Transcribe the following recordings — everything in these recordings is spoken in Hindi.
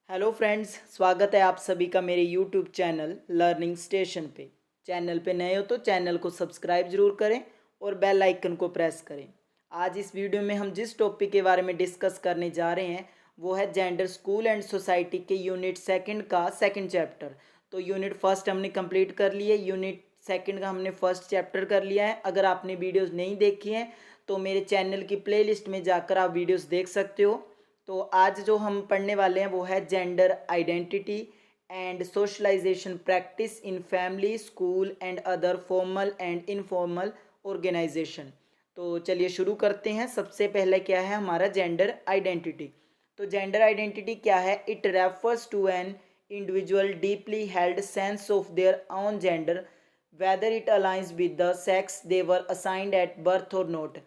हेलो फ्रेंड्स, स्वागत है आप सभी का मेरे यूट्यूब चैनल लर्निंग स्टेशन पे। चैनल पे नए हो तो चैनल को सब्सक्राइब जरूर करें और बेल आइकन को प्रेस करें। आज इस वीडियो में हम जिस टॉपिक के बारे में डिस्कस करने जा रहे हैं वो है जेंडर स्कूल एंड सोसाइटी के यूनिट सेकंड का सेकंड चैप्टर। तो यूनिट फर्स्ट हमने कंप्लीट कर लिया है, यूनिट सेकंड का हमने फर्स्ट चैप्टर कर लिया है। अगर आपने वीडियोज़ नहीं देखी हैं तो मेरे चैनल की प्लेलिस्ट में जाकर आप वीडियोज़ देख सकते हो। तो आज जो हम पढ़ने वाले हैं वो है gender identity and socialization practice in family school and other formal and informal organisation. तो चलिए शुरू करते हैं। सबसे पहले क्या है हमारा जेंडर आइडेंटिटी। तो जेंडर आइडेंटिटी क्या है? It refers to an individual deeply held sense of their own gender whether it aligns with the sex they were assigned at birth और नॉट।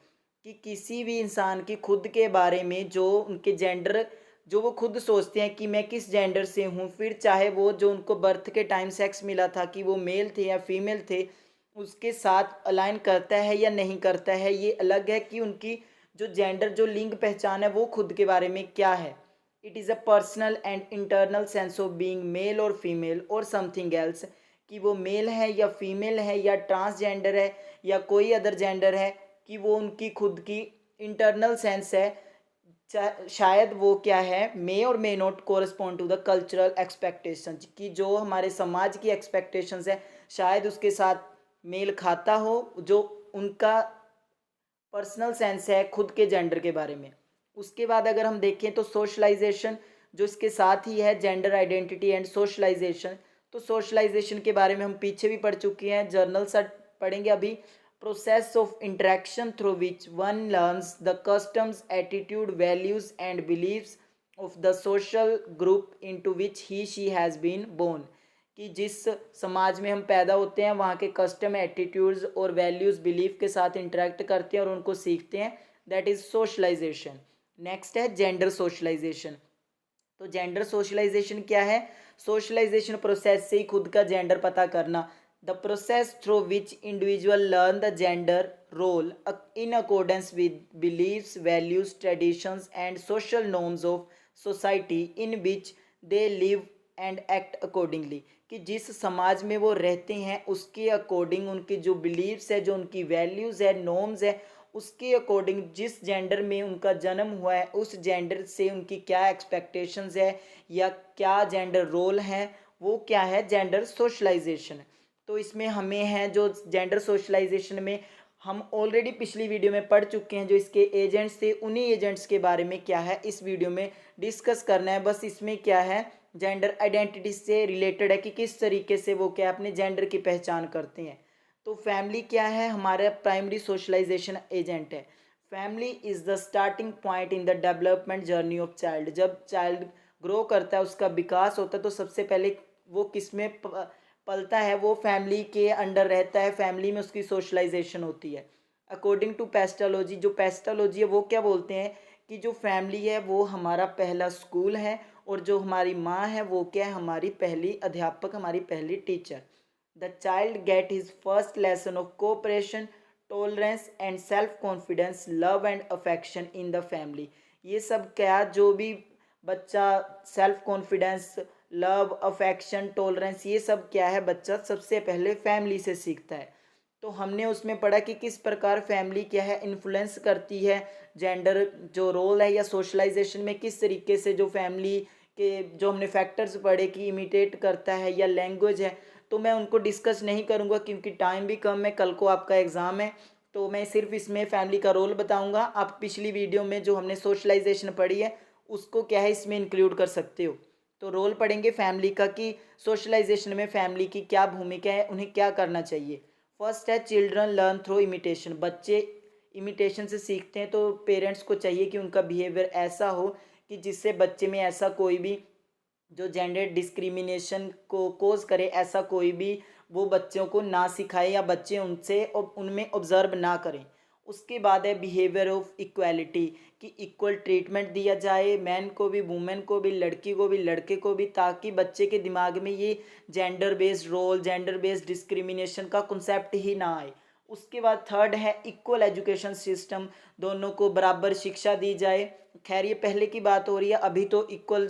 कि किसी भी इंसान की खुद के बारे में जो उनके जेंडर जो वो खुद सोचते हैं कि मैं किस जेंडर से हूँ, फिर चाहे वो जो उनको बर्थ के टाइम सेक्स मिला था कि वो मेल थे या फीमेल थे, उसके साथ अलाइन करता है या नहीं करता है, ये अलग है कि उनकी जो जेंडर जो लिंग पहचान है वो खुद के बारे में क्या है। It is a personal and internal sense of being male और फीमेल और समथिंग एल्स। कि वो मेल है या फीमेल है या ट्रांसजेंडर है या कोई अदर जेंडर है, कि वो उनकी खुद की इंटरनल सेंस है। शायद वो क्या है, मे और may not correspond to the cultural expectations, कि जो हमारे समाज की एक्सपेक्टेशंस है शायद उसके साथ मेल खाता हो, जो उनका पर्सनल सेंस है खुद के जेंडर के बारे में। उसके बाद अगर हम देखें तो सोशलाइजेशन जो इसके साथ ही है, जेंडर आइडेंटिटी एंड सोशलाइजेशन। तो सोशलाइजेशन के बारे में हम पीछे भी पढ़ चुके हैं, जर्नल से पढ़ेंगे अभी। Process of interaction through which one learns the customs attitude values and beliefs of the social group into which he she has been born. कि जिस समाज में हम पैदा होते हैं वहाँ के कस्टम एटीट्यूड्स और वैल्यूज़ बिलीफ के साथ इंटरेक्ट करते हैं और उनको सीखते हैं, दैट इज़ सोशलाइजेशन। नेक्स्ट है जेंडर सोशलाइजेशन। तो जेंडर सोशलाइजेशन क्या है? सोशलाइजेशन प्रोसेस से ही खुद का जेंडर पता करना। The process through which individual learn the gender role in accordance with beliefs values traditions and social norms of society in which they live and act accordingly. कि जिस समाज में वो रहते हैं उसके अकॉर्डिंग उनकी जो बिलीव्स है, जो उनकी वैल्यूज़ है, नॉर्म्स है, उसके अकॉर्डिंग जिस जेंडर में उनका जन्म हुआ है उस जेंडर से उनकी क्या एक्सपेक्टेशंस है या क्या जेंडर रोल है, वो क्या है जेंडर सोशलाइजेशन। तो इसमें हमें है जो जेंडर सोशलाइजेशन में हम ऑलरेडी पिछली वीडियो में पढ़ चुके हैं, जो इसके एजेंट्स थे उन्हीं एजेंट्स के बारे में क्या है इस वीडियो में डिस्कस करना है। बस इसमें क्या है, जेंडर आइडेंटिटी से रिलेटेड है कि किस तरीके से वो क्या अपने जेंडर की पहचान करते हैं। तो फैमिली क्या है, हमारा प्राइमरी सोशलाइजेशन एजेंट है। Family is the starting point in the development journey of child. जब चाइल्ड ग्रो करता है, उसका विकास होता है, तो सबसे पहले वो किस में पलता है, वो फैमिली के अंडर रहता है, फैमिली में उसकी सोशलाइजेशन होती है। अकॉर्डिंग टू पेस्टोलॉजी, जो पेस्टोलॉजी है वो क्या बोलते हैं कि जो फैमिली है वो हमारा पहला स्कूल है और जो हमारी माँ है वो क्या है, हमारी पहली अध्यापक, हमारी पहली teacher. The child get his first lesson of cooperation tolerance and self confidence love and affection in the family. ये सब क्या, जो भी बच्चा self confidence, love, affection, tolerance, ये सब क्या है बच्चा सबसे पहले फैमिली से सीखता है। तो हमने उसमें पढ़ा कि किस प्रकार फैमिली क्या है इन्फ्लुएंस करती है जेंडर जो रोल है या सोशलाइजेशन में, किस तरीके से जो फैमिली के जो हमने फैक्टर्स पढ़े कि इमिटेट करता है या लैंग्वेज है। तो मैं उनको डिस्कस नहीं करूँगा क्योंकि टाइम भी कम है, कल को आपका एग्ज़ाम है। तो मैं सिर्फ इसमें फैमिली का रोल बताऊँगा। आप पिछली वीडियो में जो हमने सोशलाइजेशन पढ़ी है उसको क्या है इसमें इंक्लूड कर सकते हो। तो रोल पढ़ेंगे फैमिली का कि सोशलाइजेशन में फैमिली की क्या भूमिका है, उन्हें क्या करना चाहिए। फर्स्ट है चिल्ड्रन लर्न थ्रू इमिटेशन। बच्चे इमिटेशन से सीखते हैं, तो पेरेंट्स को चाहिए कि उनका बिहेवियर ऐसा हो कि जिससे बच्चे में ऐसा कोई भी जो जेंडर डिस्क्रिमिनेशन को कोज करे, ऐसा कोई भी वो बच्चों को ना सिखाए या बच्चे उनसे उनमें ऑब्जर्व ना करें। उसके बाद है बिहेवियर ऑफ इक्वालिटी, कि इक्वल ट्रीटमेंट दिया जाए मैन को भी, वुमेन को भी, लड़की को भी, लड़के को भी, ताकि बच्चे के दिमाग में ये gender based role, gender based discrimination का कॉन्सेप्ट ही ना आए। उसके बाद थर्ड है इक्वल एजुकेशन सिस्टम, दोनों को बराबर शिक्षा दी जाए। खैर ये पहले की बात हो रही है, अभी तो इक्वल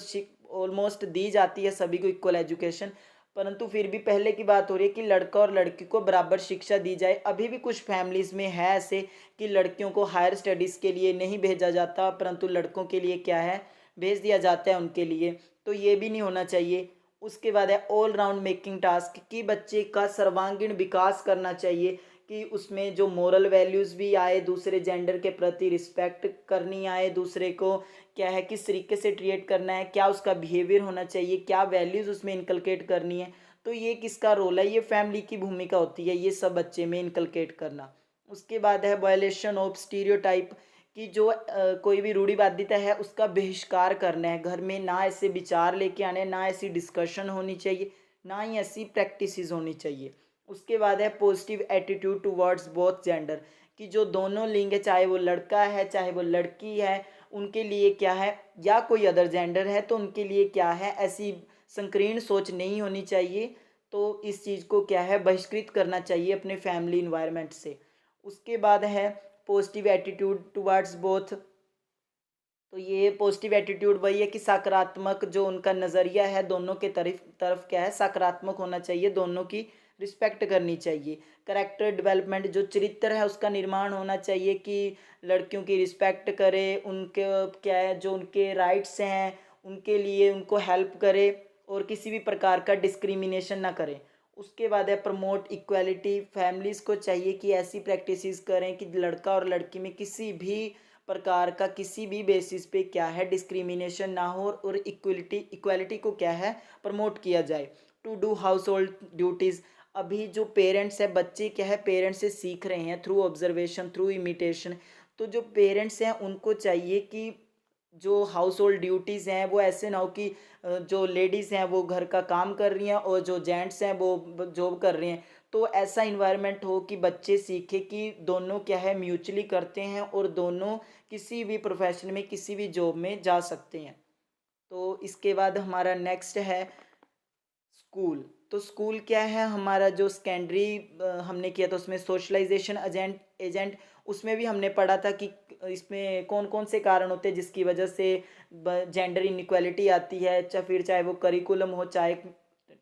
ऑलमोस्ट दी जाती है सभी को इक्वल एजुकेशन, परंतु फिर भी पहले की बात हो रही है कि लड़का और लड़की को बराबर शिक्षा दी जाए। अभी भी कुछ फैमिलीज़ में है ऐसे कि लड़कियों को हायर स्टडीज़ के लिए नहीं भेजा जाता, परंतु लड़कों के लिए क्या है, भेज दिया जाता है उनके लिए। तो ये भी नहीं होना चाहिए। उसके बाद है ऑल राउंड मेकिंग टास्क, कि बच्चे का सर्वांगीण विकास करना चाहिए, कि उसमें जो मोरल वैल्यूज़ भी आए, दूसरे जेंडर के प्रति रिस्पेक्ट करनी आए, दूसरे को क्या है किस तरीके से ट्रीट करना है, क्या उसका बिहेवियर होना चाहिए, क्या वैल्यूज़ उसमें इनकलकेट करनी है। तो ये किसका रोल है, ये फैमिली की भूमिका होती है ये सब बच्चे में इनकलकेट करना। उसके बाद है वायलेशन ऑफ स्टीरियोटाइप, कि जो कोई भी रूढ़िवादिता है उसका बहिष्कार करना है। घर में ना ऐसे विचार लेके आने, ना ऐसी डिस्कशन होनी चाहिए, ना ही ऐसी प्रैक्टिसेस होनी चाहिए। उसके बाद है positive attitude towards both gender, कि जो दोनों लिंग है, चाहे वो लड़का है चाहे वो लड़की है, उनके लिए क्या है, या कोई अदर जेंडर है तो उनके लिए क्या है, ऐसी संकीर्ण सोच नहीं होनी चाहिए। तो इस चीज़ को क्या है, बहिष्कृत करना चाहिए अपने फैमिली इन्वायरमेंट से। उसके बाद है पॉजिटिव एटीट्यूड टुवर्ड्स बोथ, तो ये पॉजिटिव एटीट्यूड वही है कि सकारात्मक जो उनका नज़रिया है दोनों के तरफ तरफ क्या है, सकारात्मक होना चाहिए, दोनों की रिस्पेक्ट करनी चाहिए। करेक्टर डेवलपमेंट, जो चरित्र है उसका निर्माण होना चाहिए, कि लड़कियों की रिस्पेक्ट करे, उनके क्या है जो उनके राइट्स हैं उनके लिए उनको हेल्प करे, और किसी भी प्रकार का डिस्क्रिमिनेशन ना करे। उसके बाद है प्रमोट इक्वालिटी, फैमिलीज़ को चाहिए कि ऐसी प्रैक्टिसेस करें कि लड़का और लड़की में किसी भी प्रकार का किसी भी बेसिस पे क्या है डिस्क्रिमिनेशन ना हो, और इक्वलिटी इक्वालिटी को क्या है प्रमोट किया जाए। To do household duties, अभी जो पेरेंट्स है, बच्चे क्या है पेरेंट्स से सीख रहे हैं थ्रू ऑब्जर्वेशन थ्रू इमिटेशन। तो जो पेरेंट्स हैं उनको चाहिए कि जो हाउस होल्ड ड्यूटीज़ हैं वो ऐसे ना हो कि जो लेडीज़ हैं वो घर का काम कर रही हैं और जो जेंट्स हैं वो जॉब कर रहे हैं। तो ऐसा इन्वायरमेंट हो कि बच्चे सीखे कि दोनों क्या है म्यूचुअली करते हैं, और दोनों किसी भी प्रोफेशन में किसी भी जॉब में जा सकते हैं। तो इसके बाद हमारा नेक्स्ट है स्कूल। तो स्कूल क्या है, हमारा जो सेकेंडरी हमने किया था उसमें सोशलाइजेशन एजेंट एजेंट उसमें भी हमने पढ़ा था कि इसमें कौन कौन से कारण होते हैं जिसकी वजह से जेंडर इनइक्वालिटी आती है, फिर चाहे वो करिकुलम हो चाहे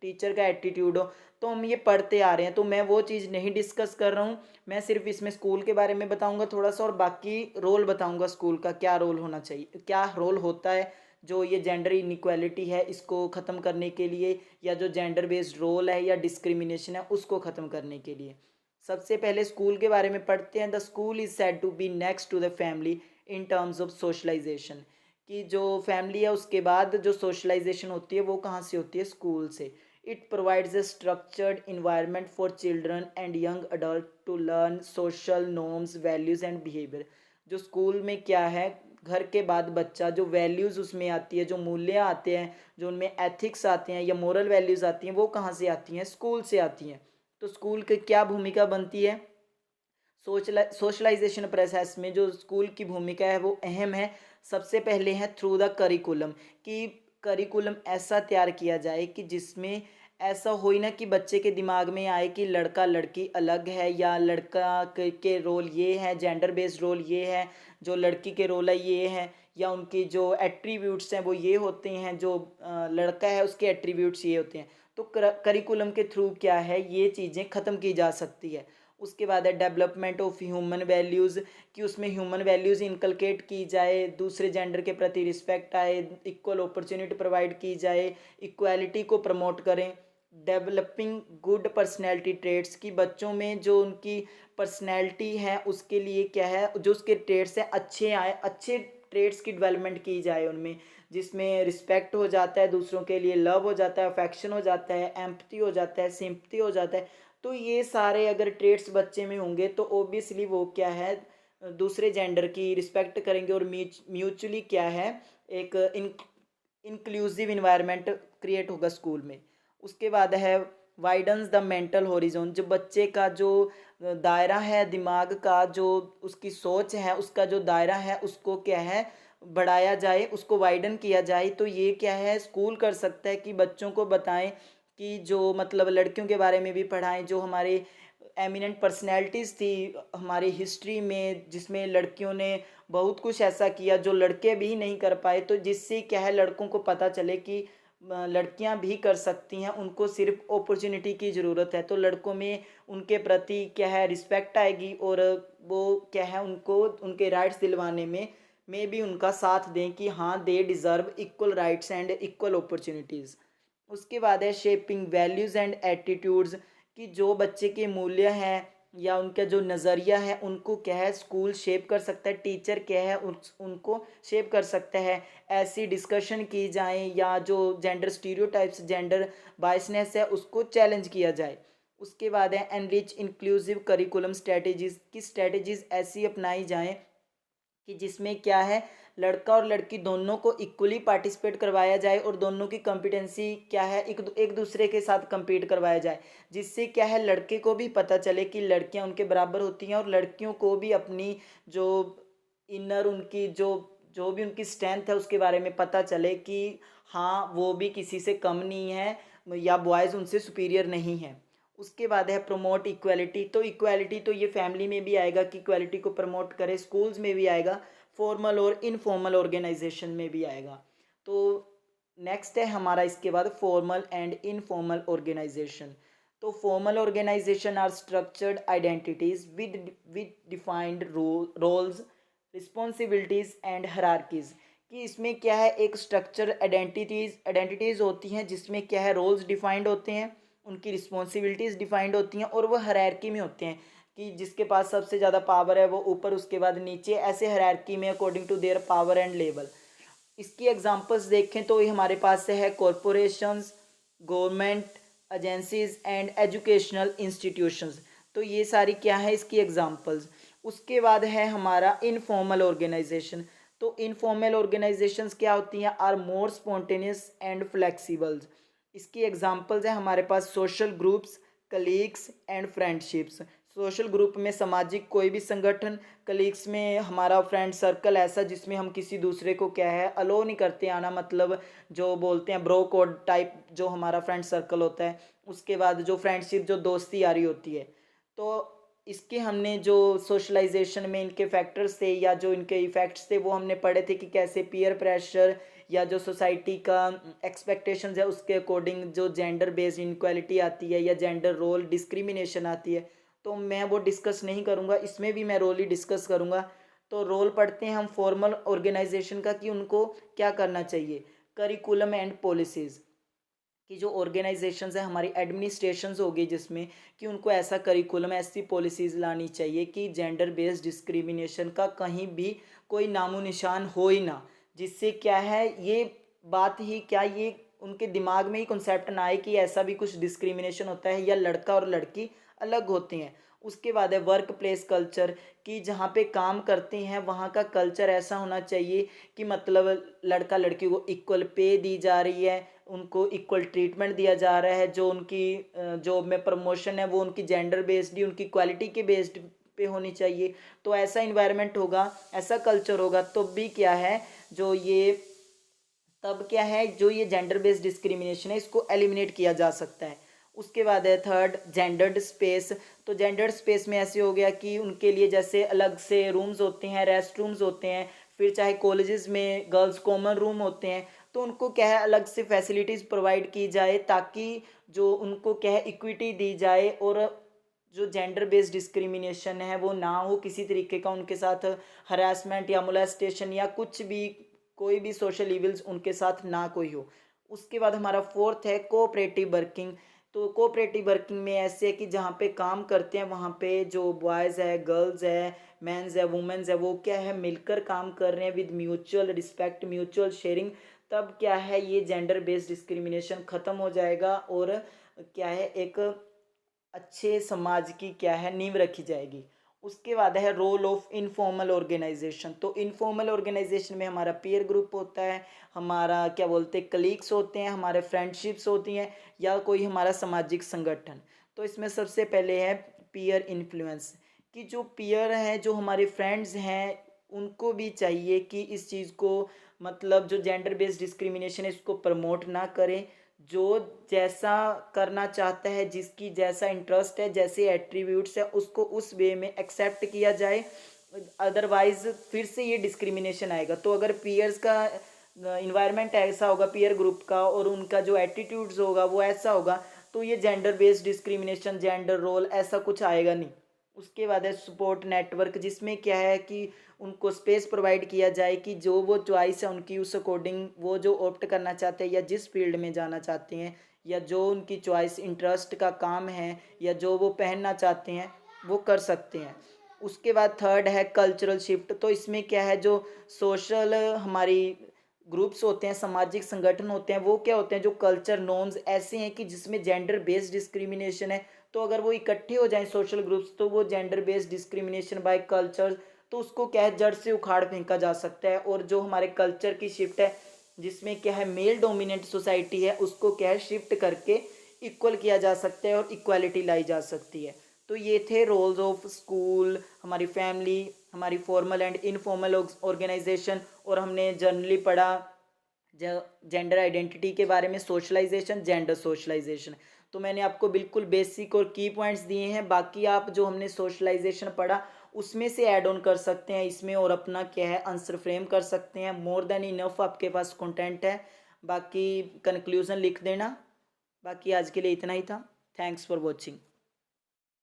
टीचर का एटीट्यूड हो। तो हम ये पढ़ते आ रहे हैं, तो मैं वो चीज़ नहीं डिस्कस कर रहा हूँ। मैं सिर्फ इसमें स्कूल के बारे में बताऊँगा थोड़ा सा, और बाकी रोल बताऊँगा स्कूल का क्या रोल होना चाहिए, क्या रोल होता है जो ये जेंडर इनइक्वालिटी है इसको ख़त्म करने के लिए, या जो जेंडर बेस्ड रोल है या डिस्क्रिमिनेशन है उसको ख़त्म करने के लिए। सबसे पहले स्कूल के बारे में पढ़ते हैं। The school is said to be next to the family in terms of socialisation, कि जो फैमिली है उसके बाद जो सोशलाइजेशन होती है वो कहाँ से होती है, स्कूल से। It provides a structured environment for children and young adult to learn social norms, values and behavior। जो स्कूल में क्या है, घर के बाद बच्चा जो वैल्यूज़ उसमें आती है, जो मूल्य आते हैं, जो उनमें एथिक्स आते हैं या मोरल वैल्यूज़ आती हैं, वो कहाँ से आती हैं, स्कूल से आती हैं। तो स्कूल की क्या भूमिका बनती है, सोशलाइजेशन प्रोसेस में जो स्कूल की भूमिका है वो अहम है। सबसे पहले है थ्रू द करिकुलम, कि करिकुलम ऐसा तैयार किया जाए कि जिसमें ऐसा हो ही ना कि बच्चे के दिमाग में आए कि लड़का लड़की अलग है, या लड़का के रोल ये है, जेंडर बेस्ड रोल ये है, जो लड़की के रोल है ये है, या उनकी जो एट्रीब्यूट्स हैं वो ये होते हैं, जो लड़का है उसके एट्रीब्यूट्स ये होते हैं। तो करिकुलम के थ्रू क्या है ये चीज़ें ख़त्म की जा सकती है। उसके बाद है डेवलपमेंट ऑफ ह्यूमन वैल्यूज़, कि उसमें ह्यूमन वैल्यूज़ इनकलकेट की जाए, दूसरे जेंडर के प्रति रिस्पेक्ट आए, इक्वल अपॉर्चुनिटी प्रोवाइड की जाए, इक्वालिटी को प्रमोट करें। डेवलपिंग गुड पर्सनैलिटी ट्रेड्स, की बच्चों में जो उनकी पर्सनैलिटी है उसके लिए क्या है, जो उसके ट्रेड्स हैं अच्छे आए, अच्छे ट्रेड्स की डेवलपमेंट की जाए उनमें, जिसमें रिस्पेक्ट हो जाता है दूसरों के लिए, लव हो जाता है, अफेक्शन हो जाता है, एम्पैथी हो जाता है, सिंपैथी हो जाता है। तो ये सारे अगर ट्रेड्स बच्चे में होंगे तो ऑब्वियसली वो क्या है दूसरे जेंडर की रिस्पेक्ट करेंगे, और म्यूचुअली क्या है एक इंक्लूसिव इन्वायरमेंट क्रिएट होगा स्कूल में। उसके बाद है वाइडन्स द मेंटल हॉरिजॉन, जो बच्चे का जो दायरा है दिमाग का, जो उसकी सोच है उसका जो दायरा है उसको क्या है बढ़ाया जाए, उसको वाइडन किया जाए। तो ये क्या है स्कूल कर सकता है कि बच्चों को बताएं कि जो मतलब लड़कियों के बारे में भी पढ़ाएं, जो हमारे एमिनेंट पर्सनैलिटीज़ थी हमारी हिस्ट्री में, जिसमें लड़कियों ने बहुत कुछ ऐसा किया जो लड़के भी नहीं कर पाए। तो जिससे क्या है, लड़कों को पता चले कि लड़कियां भी कर सकती हैं, उनको सिर्फ अपॉर्चुनिटी की ज़रूरत है। तो लड़कों में उनके प्रति क्या है, रिस्पेक्ट आएगी, और वो क्या है, उनको उनके राइट्स दिलवाने में भी उनका साथ दें कि हाँ, they deserve equal rights and equal opportunities. उसके बाद है शेपिंग वैल्यूज़ एंड एटीट्यूड्स, कि जो बच्चे के मूल्य हैं या उनका जो नज़रिया है, उनको क्या है, स्कूल शेप कर सकता है, टीचर क्या है, उनको शेप कर सकता है। ऐसी डिस्कशन की जाए, या जो जेंडर स्टीरियोटाइप्स, जेंडर बायसनेस है, उसको चैलेंज किया जाए। उसके बाद है एनरिच इंक्लूसिव करिकुलम स्ट्रेटजीज़, की स्ट्रेटजीज़ ऐसी अपनाई जाएँ कि जिसमें क्या है, लड़का और लड़की दोनों को इक्वली पार्टिसिपेट करवाया जाए, और दोनों की कॉम्पिटेंसी क्या है, एक दूसरे के साथ compete करवाया जाए। जिससे क्या है, लड़के को भी पता चले कि लड़कियां उनके बराबर होती हैं, और लड़कियों को भी अपनी जो इनर उनकी जो जो भी उनकी स्ट्रेंथ है उसके बारे में पता चले कि हाँ, वो भी किसी से कम नहीं है, या बॉयज़ उनसे सुपीरियर नहीं है। उसके बाद है प्रमोट इक्वालिटी। तो इक्वालिटी तो ये फैमिली में भी आएगा कि इक्वालिटी को प्रमोट करे, स्कूल्स में भी आएगा, फॉर्मल और इनफॉर्मल ऑर्गेनाइजेशन में भी आएगा। तो नेक्स्ट है हमारा इसके बाद फॉर्मल एंड इनफॉर्मल ऑर्गेनाइजेशन। तो formal organisation are structured identities with defined roles, responsibilities and hierarchies. कि इसमें क्या है, एक स्ट्रक्चर आइडेंटिटीज़ होती हैं, जिसमें क्या है, रोल्स डिफाइंड होते हैं, उनकी रिस्पॉन्सिबिलिटीज़ डिफाइंड होती हैं, और वो हायरार्की में होते हैं कि जिसके पास सबसे ज़्यादा पावर है वो ऊपर, उसके बाद नीचे, ऐसे हायरार्की में according to their power and level. इसकी एग्जांपल्स देखें तो ये हमारे पास से है corporations, government agencies and educational institutions. तो ये सारी क्या है, इसकी एग्जांपल्स। उसके बाद है हमारा इनफॉर्मल ऑर्गेनाइजेशन। तो इनफॉर्मल ऑर्गेनाइजेशंस क्या होती हैं, are more spontaneous and flexibles. इसकी एग्जांपल्स है हमारे पास social groups, colleagues and friendships. Social group में सामाजिक कोई भी संगठन, कलीग्स में हमारा फ्रेंड सर्कल ऐसा जिसमें हम किसी दूसरे को क्या है, अलो नहीं करते आना, मतलब जो बोलते हैं ब्रो कोड टाइप, जो हमारा फ्रेंड सर्कल होता है। उसके बाद जो फ्रेंडशिप, जो दोस्ती यारी होती है। तो इसके हमने जो सोशलाइजेशन में इनके फैक्टर्स थे, या जो इनके इफ़ेक्ट्स थे, वो हमने पढ़े थे कि कैसे पीयर प्रेशर, या जो सोसाइटी का एक्सपेक्टेशंस है उसके अकॉर्डिंग जो जेंडर बेस्ड इनक्वालिटी आती है, या जेंडर रोल डिस्क्रिमिनेशन आती है। तो मैं वो डिस्कस नहीं करूँगा, इसमें भी मैं रोल ही डिस्कस करूँगा। तो रोल पढ़ते हैं हम फॉर्मल ऑर्गेनाइजेशन का, कि उनको क्या करना चाहिए, करिकुलम एंड पॉलिसीज़। कि जो ऑर्गेनाइजेशंस है हमारी, एडमिनिस्ट्रेशंस होगी, जिसमें कि उनको ऐसा करिकुलम, ऐसी पॉलिसीज़ लानी चाहिए कि जेंडर बेस्ड डिस्क्रिमिनेशन का कहीं भी कोई नामो निशान हो ही ना। जिससे क्या है, ये बात ही क्या, ये उनके दिमाग में ही कॉन्सेप्ट ना आए कि ऐसा भी कुछ डिस्क्रिमिनेशन होता है, या लड़का और लड़की अलग होते हैं। उसके बाद है वर्क प्लेस कल्चर, कि जहाँ पे काम करते हैं वहाँ का कल्चर ऐसा होना चाहिए कि मतलब लड़का लड़की को इक्वल पे दी जा रही है, उनको इक्वल ट्रीटमेंट दिया जा रहा है, जो उनकी जॉब में प्रमोशन है वो उनकी जेंडर बेस्ड ही, उनकी क्वालिटी के बेस्ड पे होनी चाहिए। तो ऐसा इन्वायरमेंट होगा, ऐसा कल्चर होगा, तो भी क्या है, जो ये तब क्या है, जो ये जेंडर बेस्ड डिस्क्रिमिनेशन है, इसको एलिमिनेट किया जा सकता है। उसके बाद है थर्ड, जेंडर्ड स्पेस। तो जेंडर्ड स्पेस में ऐसे हो गया कि उनके लिए जैसे अलग से रूम्स होते हैं, रेस्ट रूम्स होते हैं, फिर चाहे कॉलेजेस में गर्ल्स कॉमन रूम होते हैं, तो उनको क्या है, अलग से फैसिलिटीज़ प्रोवाइड की जाए, ताकि जो उनको क्या है, इक्विटी दी जाए, और जो जेंडर बेस्ड डिस्क्रिमिनेशन है वो ना हो किसी तरीके का, उनके साथ हरासमेंट या मोलेस्टेशन या कुछ भी, कोई भी सोशल इविल्स उनके साथ ना कोई हो। उसके बाद हमारा फोर्थ है कोऑपरेटिव वर्किंग। तो कोऑपरेटिव वर्किंग में ऐसे है कि जहाँ पे काम करते हैं वहाँ पे जो बॉयज़ है, गर्ल्स है, मेंस है, वुमेन्स है, वो क्या है, मिलकर काम कर रहे हैं with mutual respect, mutual sharing. तब क्या है, ये जेंडर बेस्ड डिस्क्रिमिनेशन ख़त्म हो जाएगा, और क्या है, एक अच्छे समाज की क्या है, नींव रखी जाएगी। उसके बाद है रोल ऑफ इनफॉर्मल ऑर्गेनाइजेशन। तो इनफॉर्मल ऑर्गेनाइजेशन में हमारा पीयर ग्रुप होता है, हमारा क्या बोलते हैं, कलीग्स होते हैं, हमारे फ्रेंडशिप्स होती हैं, या कोई हमारा सामाजिक संगठन। तो इसमें सबसे पहले है पीयर इन्फ्लुएंस। कि जो पीयर हैं, जो हमारे फ्रेंड्स हैं, उनको भी चाहिए कि इस चीज़ को, मतलब जो जेंडर बेस्ड डिस्क्रिमिनेशन है, इसको प्रमोट ना करें। जो जैसा करना चाहता है, जिसकी जैसा इंटरेस्ट है, जैसे एट्रीब्यूट्स है, उसको उस वे में एक्सेप्ट किया जाए। अदरवाइज फिर से ये डिस्क्रिमिनेशन आएगा। तो अगर पीयर्स का इन्वायरमेंट ऐसा होगा, पीयर ग्रुप का, और उनका जो एटीट्यूड्स होगा वो ऐसा होगा, तो ये gender based discrimination, gender role ऐसा कुछ आएगा नहीं। उसके बाद है सपोर्ट नेटवर्क, जिसमें क्या है कि उनको स्पेस प्रोवाइड किया जाए कि जो वो चॉइस है उनकी, उस अकॉर्डिंग वो जो ऑप्ट करना चाहते हैं या जिस फील्ड में जाना चाहते हैं, या जो उनकी चॉइस इंटरेस्ट का काम है, या जो वो पहनना चाहते हैं वो कर सकते हैं। उसके बाद थर्ड है कल्चरल शिफ्ट। तो इसमें क्या है, जो सोशल हमारी ग्रुप्स होते हैं, सामाजिक संगठन होते हैं, वो क्या होते हैं, जो कल्चर नॉर्म्स ऐसे हैं कि जिसमें जेंडर बेस्ड डिस्क्रिमिनेशन है। तो अगर वो इकट्ठे हो जाएं सोशल ग्रुप्स, तो वो gender based discrimination by culture, तो उसको क्या है, जड़ से उखाड़ फेंका जा सकता है। और जो हमारे कल्चर की शिफ्ट है, जिसमें क्या है मेल डोमिनेंट सोसाइटी है, उसको क्या है शिफ्ट करके इक्वल किया जा सकता है और इक्वालिटी लाई जा सकती है। तो ये थे रोल्स ऑफ स्कूल, हमारी फैमिली, हमारी फॉर्मल एंड इनफॉर्मल ऑर्गेनाइजेशन, और हमने जनरली पढ़ा जेंडर आइडेंटिटी के बारे में, सोशलाइजेशन, जेंडर सोशलाइजेशन। तो मैंने आपको बिल्कुल बेसिक और की पॉइंट्स दिए हैं। बाकी आप जो हमने सोशलाइजेशन पढ़ा उसमें से ऐड ऑन कर सकते हैं इसमें, और अपना क्या है आंसर फ्रेम कर सकते हैं। मोर देन इनफ आपके पास कंटेंट है। बाकी कंक्लूजन लिख देना। बाकी आज के लिए इतना ही था। Thanks for watching.